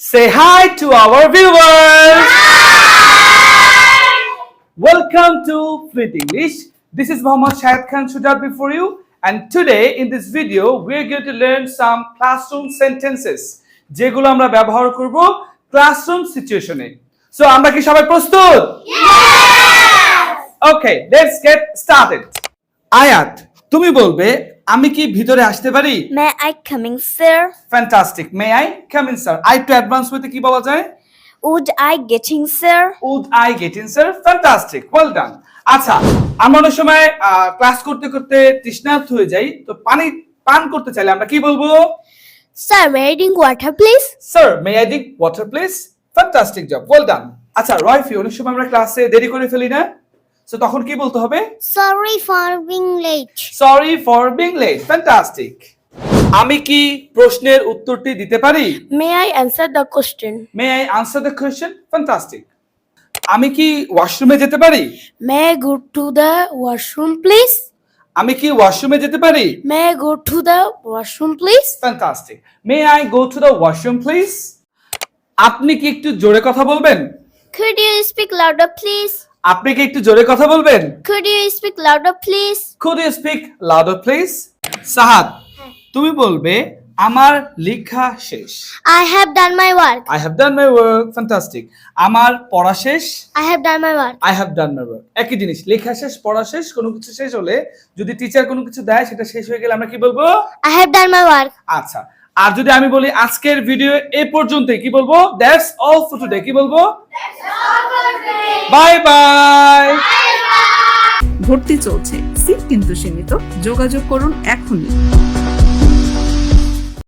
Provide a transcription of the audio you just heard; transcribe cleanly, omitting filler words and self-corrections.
Say hi to our viewers. Hi. Welcome to Fluent English. This is Mohammad Shahid Khan Shujar before you, and today in this video we are going to learn some classroom sentences. যেগুলো আমরা ব্যবহার করব classroom situation এ. So আমরা কি সবাই প্রস্তুত? Yes. Okay, let's get started. আয়াত, তুমি বলবে আমি কি ভিতরে আসতে পারি? May I come in, sir? Fantastic. May I come in, sir? I to advance with কি বলা যায়? Would I get in, sir? Would I get in, sir? Fantastic. Well done. আচ্ছা, আমরা অনেক সময় ক্লাস করতে করতে তৃষ্ণার্ত হয়ে যাই, তো পানি পান করতে চাইলে আমরা কি বলবো? Sir, may I drink water, please? Sir, may I drink water, please? Fantastic job. Well done. আচ্ছা, রয়ফি, অনেক সময় আমরা ক্লাসে দেরি করে ফেলি না? সো তখন কি বলতে হবে? Sorry for being late. Sorry for being late. Fantastic. আমি কি প্রশ্নের উত্তরটি দিতে পারি? May I answer the question? May I answer the question? Fantastic. আমি কি ওয়াশরুমে যেতে পারি? May I go to the washroom, please? আমি কি ওয়াশরুমে যেতে পারি? May I go to the washroom, please? Fantastic. May I go to the washroom, please? আপনি কি একটু জোরে কথা বলবেন? Could you speak louder, please? আপনি কি একটু জোরে কথা বলবেন? Could you speak louder, please? Could you speak louder, please? Sahad, তুমি বলবে আমার লেখা শেষ। I have done my work. I have done my work. Fantastic. আমার পড়া শেষ। I have done my work. I have done my work. একই জিনিস, লেখা শেষ, পড়া শেষ, কোনো কিছু শেষ হলে যদি টিচার কোনো কিছু দেয় সেটা শেষ হয়ে গেলে আমরা কি বলবো? I have done my work. আচ্ছা, আর যদি আমি বলি আজকের ভিডিও এই পর্যন্তই, কি বলবো? That's all for today. কি বলবো? That's all for today. Bye bye. ভর্তি চলছে, সিট কিন্তু সীমিত। যোগাযোগ করুন এখনই।